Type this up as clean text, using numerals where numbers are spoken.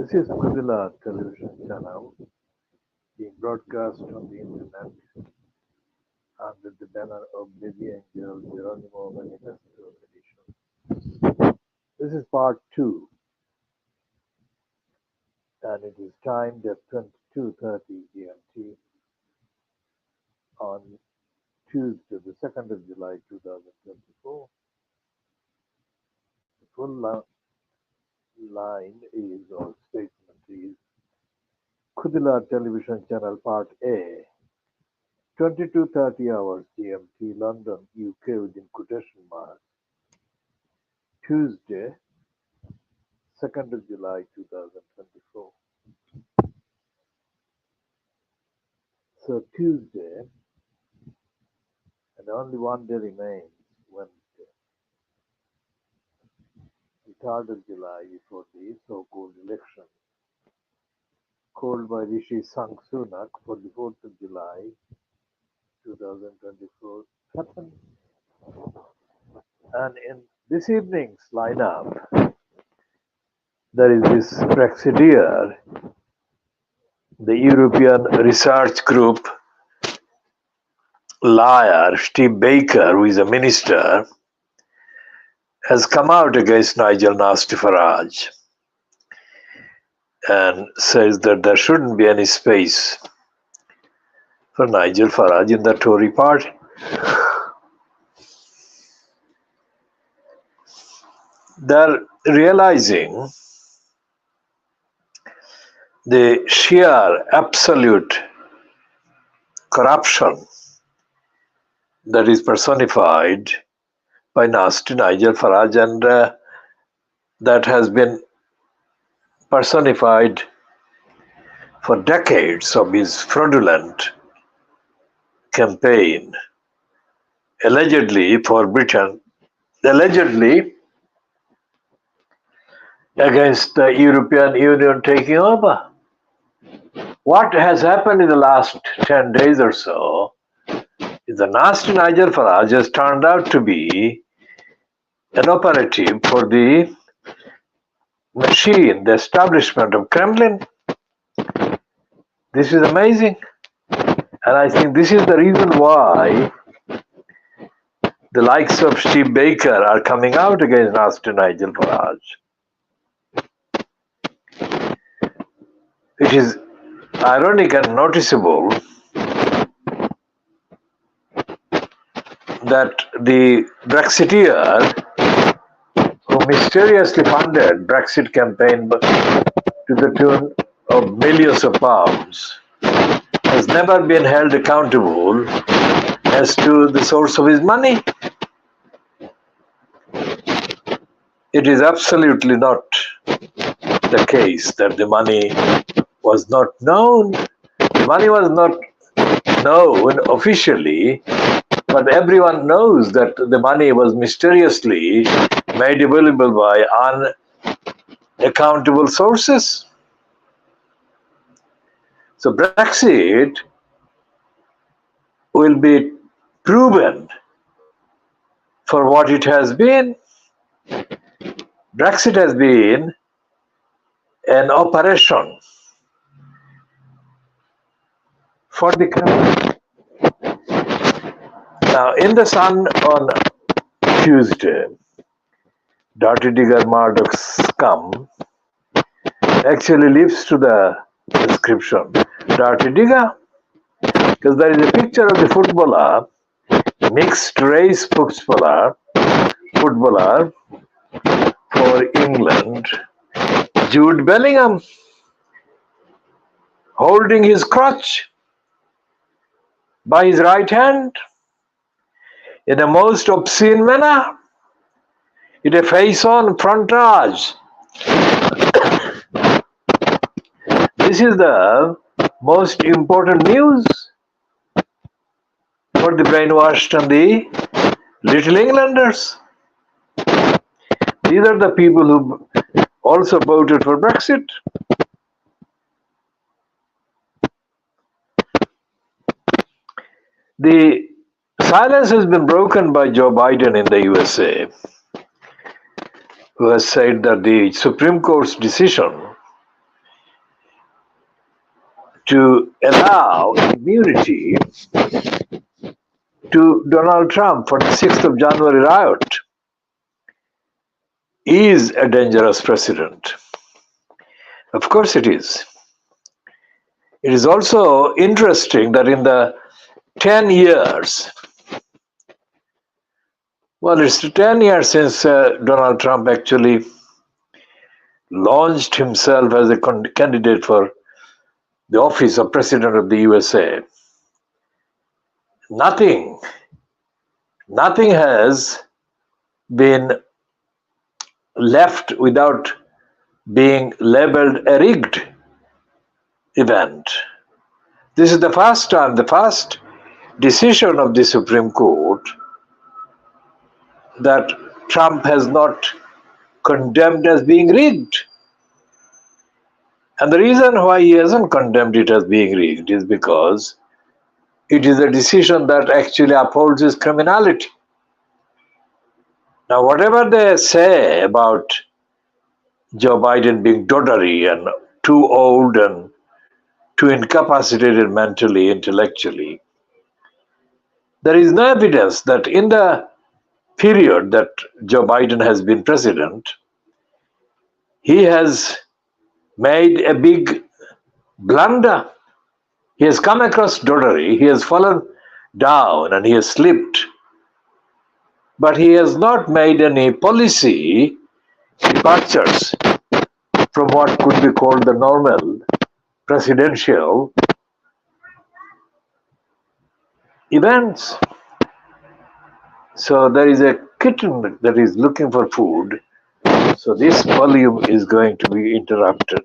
This is Khoodeelaar television channel being broadcast on the internet under the banner of babyAngelGeronimomanifestoeditions. This is part 2 and it is timed at 22:30 GMT on Tuesday, the 2nd of July 2024. The full line is, or statement is, Khoodeelaar television channel part A, 22:30 hours GMT, London, UK, within quotation marks, Tuesday, 2nd of July 2024. So Tuesday, and only one day remains, Wednesday, the 3rd of July, before the so-called election called by Rishi Sunak for the 4th of July 2024 happen. And in this evening's lineup, there is this Brexiteer, the European research group liar, Steve Baker, who is a minister, has come out against Nigel Nasty Farage and says that there shouldn't be any space for Nigel Farage in the Tory party. They're realizing the sheer absolute corruption that is personified by nasty Nigel Farage, and that has been personified for decades of his fraudulent campaign, allegedly for Britain, allegedly against the European Union taking over. What has happened in the last 10 days or so is the nasty Nigel Farage has turned out to be an operative for the machine, the establishment of Kremlin. This is amazing. And I think this is the reason why the likes of Steve Baker are coming out against nasty Nigel Farage. It is ironic and noticeable that the Brexiteer, who mysteriously funded Brexit campaign to the tune of millions of pounds, has never been held accountable as to the source of his money. It is absolutely not the case that the money was not known. The money was not known officially, but everyone knows that the money was mysteriously made available by unaccountable sources. So Brexit will be proven for what it has been. Brexit has been an operation for the country. Now, in the Sun on Tuesday, Dirty Digger Murdoch's scum actually lives to the description, Dirty Digger, because there is a picture of the footballer, mixed race footballer for England, Jude Bellingham, holding his crutch by his right hand in a most obscene manner, in a face-on frontage. This is the most important news for the brainwashed and the little Englanders. These are the people who also voted for Brexit. The silence has been broken by Joe Biden in the USA, who has said that the Supreme Court's decision allow immunity to Donald Trump for the 6th of January riot is a dangerous precedent. Of course it is. It is also interesting that in the 10 years, well, it's 10 years since Donald Trump actually launched himself as a candidate for the office of President of the USA. Nothing has been left without being labeled a rigged event. This is the first time, the first decision of the Supreme Court that Trump has not condemned as being rigged. And the reason why he hasn't condemned it as being rigged is because it is a decision that actually upholds his criminality. Now, whatever they say about Joe Biden being doddery and too old and too incapacitated mentally, intellectually, there is no evidence that in the period that Joe Biden has been president, he has made a big blunder. He has come across doddery, he has fallen down and he has slipped. But he has not made any policy departures from what could be called the normal presidential events. So there is a kitten that is looking for food. So this volume is going to be interrupted.